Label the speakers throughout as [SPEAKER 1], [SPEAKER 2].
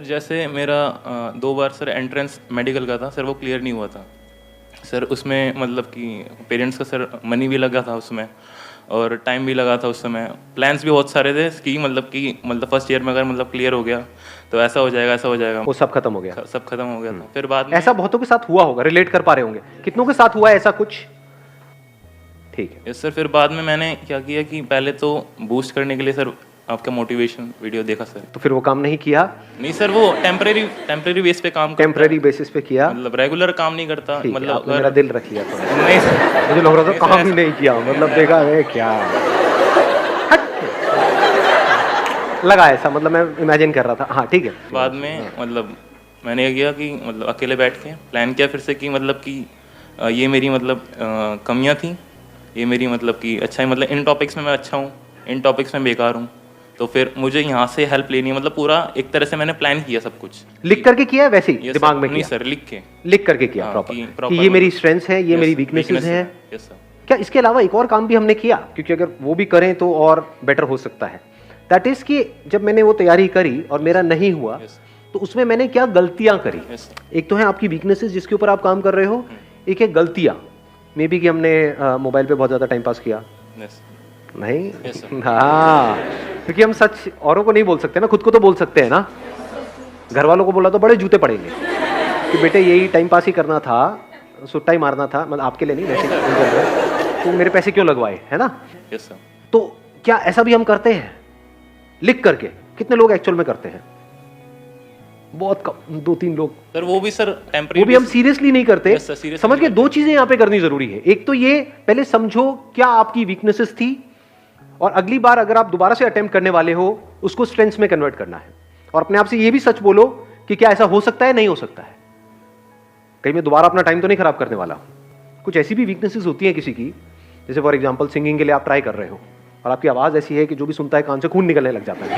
[SPEAKER 1] जैसे मेरा 2 बार sir entrance medical का था सर, वो क्लियर नहीं हुआ था सर। उसमें मतलब कि पेरेंट्स का सर मनी भी लगा था उसमें और टाइम भी लगा था उस समय। प्लान्स भी बहुत सारे थे कि मतलब फर्स्ट ईयर में अगर मतलब क्लियर हो गया तो ऐसा हो जाएगा, ऐसा हो जाएगा।
[SPEAKER 2] वो सब खत्म हो गया।
[SPEAKER 1] सब खत्म हो गया था। फिर बाद में
[SPEAKER 2] ऐसा बहुतों के साथ हुआ होगा, रिलेट कर पा रहे होंगे। कितनों के साथ हुआ है ऐसा कुछ? ठीक है।
[SPEAKER 1] Yes sir. फिर बाद में मैंने क्या किया कि पहले तो बूस्ट करने के लिए सर आपका मोटिवेशन वीडियो देखा सर।
[SPEAKER 2] तो फिर वो काम नहीं किया?
[SPEAKER 1] नहीं सर, वो टेम्परेरी बेस पे काम करता है।
[SPEAKER 2] टेम्परेरी बेसिस पे किया,
[SPEAKER 1] मतलब रेगुलर काम नहीं करता।
[SPEAKER 2] ठीक है,
[SPEAKER 1] मतलब
[SPEAKER 2] आपने मेरा दिल रख लिया थोड़ा।
[SPEAKER 1] नहीं सर,
[SPEAKER 2] मुझे लग रहा था काम ही नहीं किया, मतलब देखा है क्या लगा ऐसा, मतलब मैं इमेजिन कर रहा था। हाँ ठीक है।
[SPEAKER 1] बाद में मतलब मैंने ये किया कि मतलब अकेले बैठ के प्लान किया फिर से कि मतलब कि ये मेरी मतलब कमियां थी, ये मेरी मतलब कि अच्छा है, मतलब इन टॉपिक्स में मैं अच्छा हूँ, इन टॉपिक्स में बेकार हूँ, तो फिर मुझे यहाँ से हेल्प लेनी है। मतलब पूरा एक तरह से मैंने प्लान किया सब कुछ।
[SPEAKER 2] लिख करके किया है वैसे ही
[SPEAKER 1] Yes,
[SPEAKER 2] दिमाग
[SPEAKER 1] sir.
[SPEAKER 2] में
[SPEAKER 1] नहीं
[SPEAKER 2] किया?
[SPEAKER 1] सर,
[SPEAKER 2] लिख करके किया
[SPEAKER 1] हाँ,
[SPEAKER 2] प्रॉपर
[SPEAKER 1] कि
[SPEAKER 2] कि
[SPEAKER 1] proper
[SPEAKER 2] ये मेरी
[SPEAKER 1] मतलब-
[SPEAKER 2] स्ट्रेंथ्स है, ये
[SPEAKER 1] Yes,
[SPEAKER 2] मेरी
[SPEAKER 1] sir,
[SPEAKER 2] वीकनेसेस
[SPEAKER 1] weaknesses
[SPEAKER 2] हैं।
[SPEAKER 1] Yes, sir.
[SPEAKER 2] क्या इसके अलावा एक और काम भी हमने किया? क्योंकि अगर वो भी करें तो और बेटर हो सकता है। दैट इज कि जब मैंने वो तैयारी करी और मेरा नहीं हुआ
[SPEAKER 1] Yes,
[SPEAKER 2] तो उसमें मैंने क्या गलतियां करी?
[SPEAKER 1] Yes, sir.
[SPEAKER 2] एक तो है आपकी वीकनेसेस जिसके ऊपर आप काम कर रहे हो, एक है गलतियां। मे बी कि हमने मोबाइल पे बहुत ज्यादा टाइम पास किया।
[SPEAKER 1] Yes.
[SPEAKER 2] नहीं?
[SPEAKER 1] Yes, sir.
[SPEAKER 2] हाँ, क्योंकि हम सच औरों को नहीं बोल सकते ना, खुद को तो बोल सकते हैं ना। घर वालों को बोला तो बड़े जूते पड़ेंगे कि बेटे यही टाइम पास ही करना था, सुट्टा ही मारना था, मतलब आपके लिए नहीं वैसे, तो मेरे पैसे क्यों लगवाए, है ना?
[SPEAKER 1] Yes, sir.
[SPEAKER 2] तो क्या ऐसा भी हम करते हैं लिख करके? कितने लोग एक्चुअल में करते हैं? बहुत कम, 2-3 लोग।
[SPEAKER 1] सर वो भी सर
[SPEAKER 2] वो
[SPEAKER 1] टेम्परेरी
[SPEAKER 2] भी हम सीरियसली नहीं करते।
[SPEAKER 1] Yes, sir, seriously
[SPEAKER 2] समझ के
[SPEAKER 1] नहीं
[SPEAKER 2] दो चीजें यहां पे करनी जरूरी है। एक तो ये पहले समझो क्या आपकी वीकनेसेस थी, और अगली बार अगर आप दोबारा से अटेम्प्ट करने वाले हो उसको स्ट्रेंथ्स में कन्वर्ट करना है। और अपने आप से ये भी सच बोलो कि क्या ऐसा हो सकता है, नहीं हो सकता है, कहीं मैं दोबारा अपना टाइम तो नहीं खराब करने वाला हूं। कुछ ऐसी भी वीकनेसेस होती हैं किसी की, जैसे फॉर एग्जांपल सिंगिंग के लिए आप ट्राई कर रहे हो और आपकी आवाज ऐसी है कि जो भी सुनता है कान से खून निकलने लग जाता है,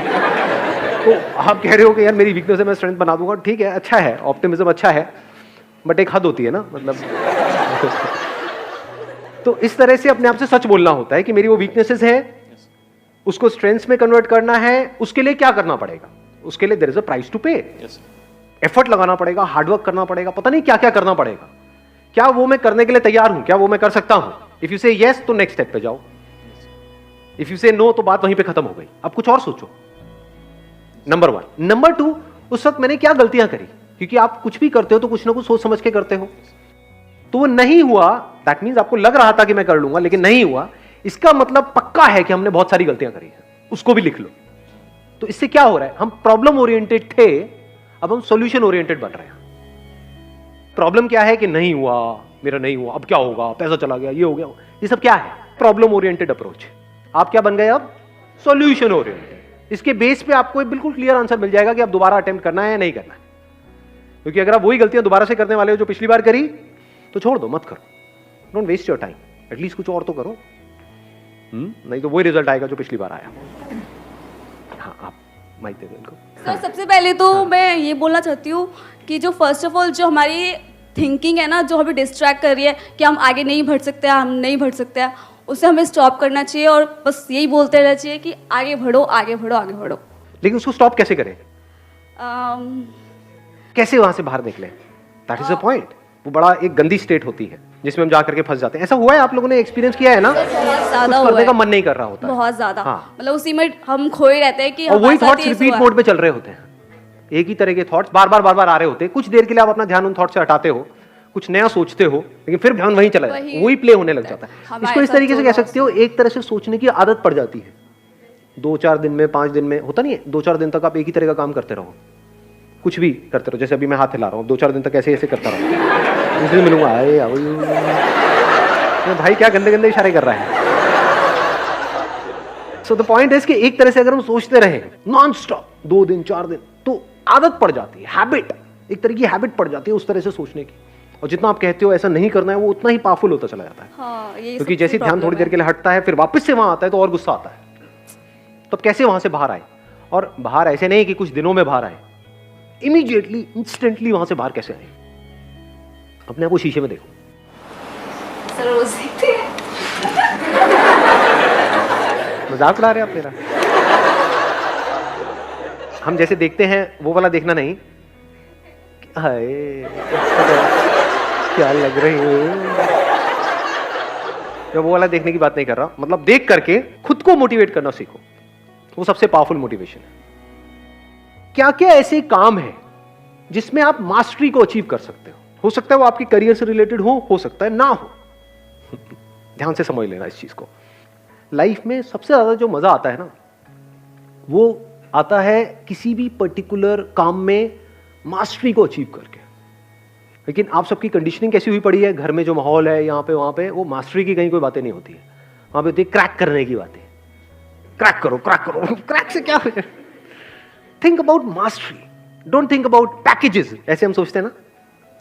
[SPEAKER 2] तो आप कह रहे हो कि यार मेरी वीकनेस है, मैं स्ट्रेंथ बना दूंगा। ठीक है, अच्छा है, ऑप्टिमिज्म अच्छा है, बट एक हद होती है ना, मतलब तो इस तरह से अपने आप से सच बोलना होता है कि मेरी वो वीकनेसेस है, उसको स्ट्रेंथ्स में कन्वर्ट करना है। उसके लिए क्या करना पड़ेगा? उसके लिए there is a price to pay.
[SPEAKER 1] Yes, sir.
[SPEAKER 2] Effort लगाना पड़ेगा, हार्डवर्क करना पड़ेगा, पता नहीं क्या क्या करना पड़ेगा। क्या वो मैं करने के लिए तैयार हूं? क्या वो मैं कर सकता हूं? इफ यू से यस तो नेक्स्ट स्टेप पे जाओ, इफ यू से नो तो बात वहीं पे खत्म हो गई। अब कुछ और सोचो। नंबर 1। नंबर 2, उस वक्त मैंने क्या गलतियां करी? क्योंकि आप कुछ भी करते हो तो कुछ ना कुछ सोच समझ के करते हो। तो वो नहीं हुआ, दैट मीन्स आपको लग रहा था कि मैं कर लूंगा लेकिन नहीं हुआ, इसका मतलब पक्का है कि हमने बहुत सारी गलतियां करी हैं। उसको भी लिख लो। तो इससे क्या हो रहा है? हम प्रॉब्लम ओरिएंटेड थे, अब हम सॉल्यूशन ओरिएंटेड बन रहे हैं। प्रॉब्लम क्या है कि नहीं हुआ, मेरा नहीं हुआ, अब क्या होगा, पैसा चला गया, ये हो गया, ये सब क्या है? Problem oriented approach. आप क्या बन गए अब? Solution oriented. इसके बेस पे आपको एक बिल्कुल क्लियर आंसर मिल जाएगा कि आप दोबारा अटेम्प्ट करना है या नहीं करना है। क्योंकि अगर आप वही गलतियां दोबारा से करने वाले हो जो पिछली बार करी, तो छोड़ दो, मत करो। Don't waste your time, at least कुछ और तो करो। नहीं तो वही रिजल्ट आएगा जो पिछली बार आया। हाँ, आप माइक दे दो इनको।
[SPEAKER 3] सर सबसे पहले तो मैं ये बोलना चाहती हूँ कि जो फर्स्ट ऑफ ऑल जो हमारी थिंकिंग है ना, जो हमें डिस्ट्रैक्ट कर रही है कि हम आगे नहीं बढ़ सकते हैं, हम नहीं बढ़ सकते हैं, उसे हमें स्टॉप करना चाहिए और बस यही बोलते रहना चाहिए कि आगे बढ़ो, आगे बढ़ो, आगे बढ़ो।
[SPEAKER 2] लेकिन उसको स्टॉप कैसे करें? कैसे वहां से बाहर निकले? That is the point. वो बड़ा एक गंदी स्टेट होती है जिसमें हम जाकर के फंस जाते हैं। ऐसा हुआ है, आप लोगों ने एक्सपीरियंस किया है ना?
[SPEAKER 3] ज्यादा
[SPEAKER 2] कुछ
[SPEAKER 3] हुआ
[SPEAKER 2] करने
[SPEAKER 3] है,
[SPEAKER 2] का मन नहीं कर रहा होता है।
[SPEAKER 3] बहुत ज्यादा।
[SPEAKER 2] हाँ।
[SPEAKER 3] मतलब उसी में हम खोए रहते हैं कि
[SPEAKER 2] और वही
[SPEAKER 3] हमारे साथ
[SPEAKER 2] थॉट्स
[SPEAKER 3] ये
[SPEAKER 2] रिपीट
[SPEAKER 3] हुआ।
[SPEAKER 2] मोड पे चल रहे होते हैं। एक ही तरह के थॉट्स बार बार आ रहे होते हैं। कुछ देर के लिए आप अपना ध्यान उन थॉट से हटाते हो, कुछ नया सोचते हो, लेकिन फिर ध्यान वहीं चला जाता है, वही प्ले होने लग जाता है।
[SPEAKER 3] हमारे
[SPEAKER 2] इसको इस
[SPEAKER 3] साथ
[SPEAKER 2] तरीके से
[SPEAKER 3] जो
[SPEAKER 2] कह
[SPEAKER 3] हुआ
[SPEAKER 2] सकते हो, एक तरह से सोचने की आदत पड़ जाती है। 2-4 दिन में, 5 दिन में, होता नहीं है, 2-4 दिन तक आप एक ही तरह का काम करते रहो, कुछ भी करते रहो। जैसे अभी मैं हाथ हिला रहा हूँ, 2-4 दिन तक ऐसे ऐसे करता रहो, उस दिन मिलूंगा, अरे भाई क्या गंदे गंदे इशारे कर रहा है। सो द पॉइंट इज कि एक तरह से अगर हम सोचते रहे नॉन स्टॉप 2 दिन 4 दिन, तो आदत पड़ जाती है, हैबिट, एक तरह की हैबिट पड़ जाती है उस तरह से सोचने की। और जितना आप कहते हो ऐसा नहीं करना है, वो उतना ही पावरफुल होता चला जाता है।
[SPEAKER 3] हाँ, ये
[SPEAKER 2] क्योंकि
[SPEAKER 3] सबसे
[SPEAKER 2] जैसे ध्यान
[SPEAKER 3] problem
[SPEAKER 2] थोड़ी देर
[SPEAKER 3] है।
[SPEAKER 2] के लिए हटता है, फिर वापस से वहां आता है तो और गुस्सा आता है। तो अब कैसे वहां से बाहर आए? और बाहर ऐसे नहीं कि कुछ दिनों में बाहर आए, इमीडिएटली, इंस्टेंटली वहां से बाहर कैसे आए? अपने आप को शीशे में देखो।
[SPEAKER 3] सर रोज देखते हैं।
[SPEAKER 2] मजाक उड़ा रहे आप मेरा? हम जैसे देखते हैं वो वाला देखना नहीं, हाय क्या लग रही है, मैं वो वाला देखने की बात नहीं कर रहा, मतलब देख करके खुद को मोटिवेट करना सीखो, वो सबसे पावरफुल मोटिवेशन है। क्या क्या ऐसे काम है जिसमें आप मास्टरी को अचीव कर सकते हो सकता है वो आपके करियर से रिलेटेड हो सकता है ना हो। ध्यान से समझ लेना इस चीज को। लाइफ में सबसे ज्यादा जो मजा आता है ना, वो आता है किसी भी पर्टिकुलर काम में मास्टरी को अचीव करके। लेकिन आप सबकी कंडीशनिंग कैसी हुई पड़ी है, घर में जो माहौल है यहाँ पे वहां पे, वो मास्टरी की कहीं कोई बातें नहीं होती है, वहां पे होती है क्रैक करने की बातें। क्रैक करो क्रैक करो, क्रैक से क्या हो जाए। Think about mastery, don't think about packages. ऐसे हम सोचते हैं ना,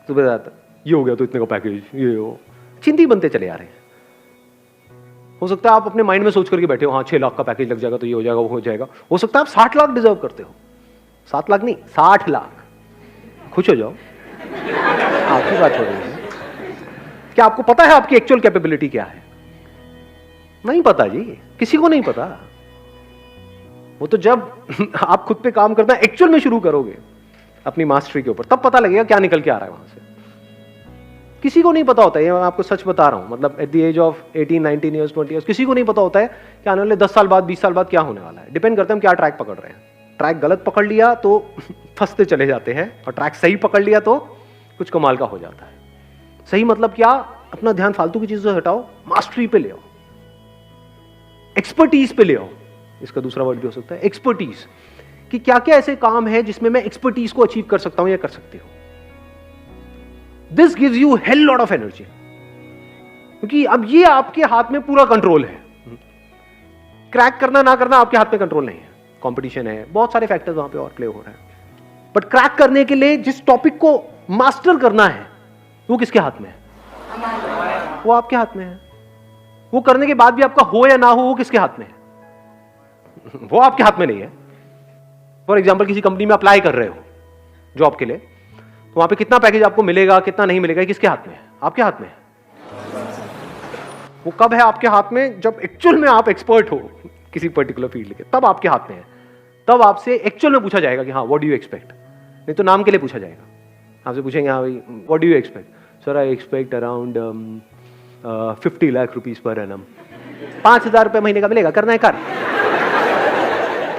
[SPEAKER 2] सुबह जाता ये हो गया तो इतने का पैकेज, ये हो, चिंती बनते चले आ रहे हैं। हो सकता है आप अपने माइंड में सोच करके बैठे हो, हाँ 6 लाख का पैकेज लग जाएगा तो ये हो जाएगा वो हो जाएगा। हो सकता है आप 60 लाख डिजर्व करते हो, 7 लाख नहीं 60 लाख। खुश हो जाओ, आपकी बात हो रही है। क्या आपको पता है आपकी एक्चुअल कैपेबिलिटी क्या है? नहीं पता जी, किसी को नहीं पता। वो तो जब आप खुद पे काम करना एक्चुअल में शुरू करोगे अपनी मास्टरी के ऊपर, तब पता लगेगा क्या निकल के आ रहा है वहां से। किसी को नहीं पता होता है, ये मैं आपको सच बता रहा हूं। मतलब at the age of 18, 19 years, 20 years किसी को नहीं पता होता है कि आने वाले 10 साल बाद, 20 साल बाद क्या होने वाला है। डिपेंड करता है हम क्या ट्रैक पकड़ रहे हैं। ट्रैक गलत पकड़ लिया तो फंसते चले जाते हैं, और ट्रैक सही पकड़ लिया तो कुछ कमाल का हो जाता है। सही मतलब क्या? अपना ध्यान फालतू की चीजों से हटाओ, मास्टरी पे ले आओ, एक्सपर्टीज पे ले आओ। इसका दूसरा वर्ड भी हो सकता है एक्सपर्टीज, कि क्या क्या ऐसे काम है जिसमें मैं एक्सपर्टीज को अचीव कर सकता हूं या कर सकती हूं। This gives you hell lot of energy, क्योंकि अब ये आपके हाथ में पूरा कंट्रोल है। क्रैक करना ना करना आपके हाथ में कंट्रोल नहीं है, कंपटीशन है, बहुत सारे फैक्टर्स वहां पे और प्ले हो रहे हैं। बट क्रैक करने के लिए जिस टॉपिक को मास्टर करना है वो किसके हाथ में है? वो आपके हाथ में है। वो करने के बाद भी आपका हो या ना हो वो किसके हाथ में है? वो आपके हाथ में नहीं है। फॉर एग्जाम्पल किसी कंपनी में अप्लाई कर रहे हो जॉब के लिए, तो वहां पे कितना पैकेज आपको मिलेगा कितना नहीं मिलेगा किसके हाथ में है? आपके हाथ में है। वो कब है आपके हाथ में? जब एक्चुअल में आप एक्सपर्ट हो किसी पर्टिकुलर फील्ड के, तब आपके हाथ में है। तब आपसे एक्चुअल में पूछा जाएगा कि हाँ व्हाट डू यू एक्सपेक्ट। नहीं तो नाम के लिए पूछा जाएगा, आपसे पूछेंगे हाँ भाई what do you expect. Sir I expect around 50 lakh rupees per annum. 5,000 रुपये महीने का मिलेगा, करना है कर।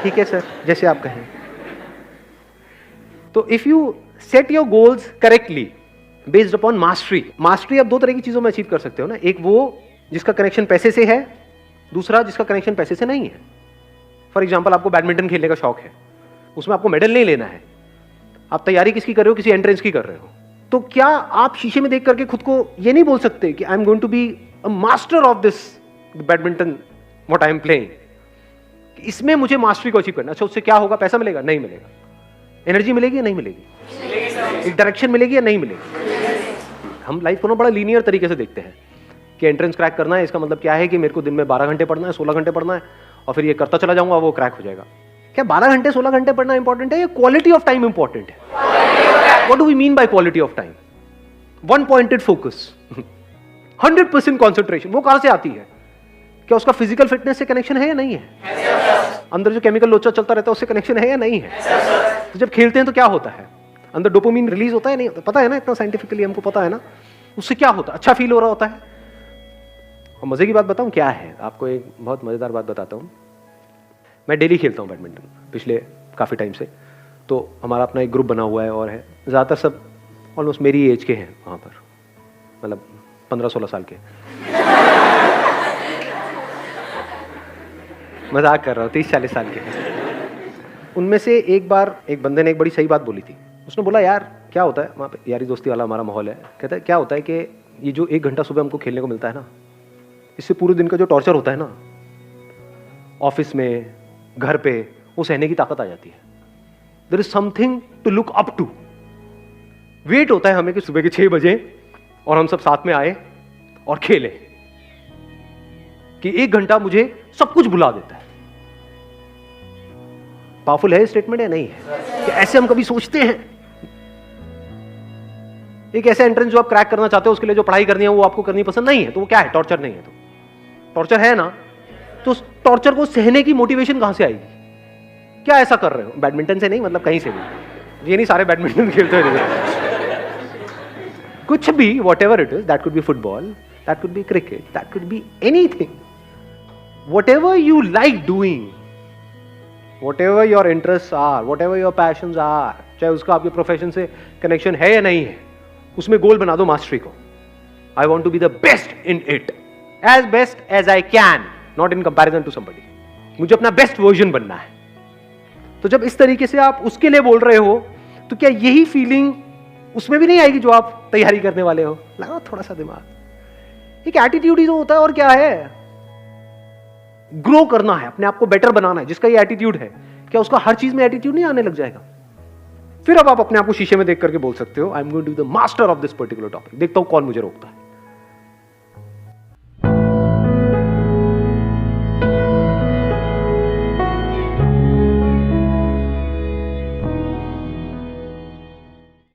[SPEAKER 2] ठीक है सर, जैसे आप कहें। तो if you set your goals correctly based upon mastery, mastery आप दो तरह की चीजों में अचीव कर सकते हो ना। एक वो जिसका कनेक्शन पैसे से है, दूसरा जिसका कनेक्शन पैसे से नहीं है। फॉर एग्जाम्पल आपको बैडमिंटन खेलने का शौक है, उसमें आपको मेडल नहीं लेना है, आप तैयारी किसकी कर रहे हो? किसी एंट्रेंस की कर रहे हो। तो क्या आप शीशे में देख करके खुद को ये नहीं बोल सकते कि I am going to be a master of this badminton what I am playing, इसमें मुझे मास्टरी को अचीव करना। अच्छा उससे क्या होगा? पैसा मिलेगा? नहीं मिलेगा। एनर्जी मिलेगी या नहीं मिलेगी? एक डायरेक्शन मिलेगी या नहीं मिलेगी? हम लाइफ को ना बड़ा लीनियर तरीके से देखते हैं कि एंट्रेंस क्रैक करना है, इसका मतलब क्या है कि मेरे को दिन में 12 घंटे पढ़ना है, 16 घंटे पढ़ना है, और फिर ये करता चला जाऊंगा वो क्रैक हो जाएगा। क्या 12 घंटे 16 घंटे पढ़ना इंपॉर्टेंट है या क्वालिटी ऑफ टाइम इंपॉर्टेंट है? What do we mean by quality of time? One pointed focus, 100% concentration. वो कहां से आती है? क्या उसका फिजिकल फिटनेस से कनेक्शन है या नहीं है? अंदर जो केमिकल लोचा चलता रहता है उससे कनेक्शन है या नहीं है? तो जब खेलते हैं तो क्या होता है? अंदर डोपामिन रिलीज होता है नहीं होता? पता है ना, इतना साइंटिफिकली हमको पता है ना। उससे क्या होता है? अच्छा फील हो रहा होता है। और मजे की बात बताऊं क्या है आपको? एक बहुत मजेदार बात बताता हूं। मैं डेली खेलता हूं बैडमिंटन पिछले काफी टाइम से। तो हमारा अपना एक ग्रुप बना हुआ है और है, ज्यादातर सब ऑलमोस्ट मेरी एज के हैं वहां पर, मतलब 15-16 साल के। मजाक कर रहा हूँ, 30-40 साल के। उनमें से एक बार एक बंदे ने एक बड़ी सही बात बोली थी। उसने बोला यार क्या होता है वहाँ पे, यारी दोस्ती वाला हमारा माहौल है, कहता है क्या होता है कि ये जो 1 घंटा सुबह हमको खेलने को मिलता है ना, इससे पूरे दिन का जो टॉर्चर होता है ना ऑफिस में, घर पे, वो सहने की ताकत आ जाती है। There is something to look up to. Wait होता है हमें कि सुबह के 6 बजे और हम सब साथ में आए और खेलें, कि 1 घंटा मुझे सब कुछ भुला देता है। पावरफुल है स्टेटमेंट या नहीं है? कि ऐसे हम कभी सोचते हैं? एक ऐसा एंट्रेंस जो आप क्रैक करना चाहते हो, उसके लिए जो पढ़ाई करनी है वो आपको करनी पसंद नहीं है, तो वो क्या है? टॉर्चर नहीं है। तो टॉर्चर है ना, तो उस टॉर्चर को सहने की मोटिवेशन कहां से आएगी? क्या ऐसा कर रहे हो? बैडमिंटन से नहीं, मतलब कहीं से भी, ये नहीं सारे बैडमिंटन खेलते हैं, कुछ भी, whatever it is, that could be football, that could be cricket, that could be anything, whatever you like doing, whatever your interests are, whatever your passions are, चाहे उसका आपके प्रोफेशन से कनेक्शन है या नहीं है, उसमें गोल बना दो मास्टरी को. I want to be the best in it, as best as I can, not in comparison to somebody. मुझे अपना बेस्ट वर्जन बनना है. तो जब इस तरीके से आप उसके लिए बोल रहे हो, तो क्या यही फीलिंग उसमें भी नहीं आएगी जो आप तैयारी करने वाले हो? लगाओ थोड़ा सा दिमाग. एक एटीट्यूड ही तो होता है, और क्या है? ग्रो करना है, अपने आप को बेटर बनाना है. जिसका ये एटीट्यूड है, क्या उसका हर चीज में एटीट्यूड नहीं आने लग जाएगा? फिर अब आप अपने आप को शीशे में देख करके बोल सकते हो, I am going to be the master of this particular topic. देखता हूं कौन मुझे रोकता है.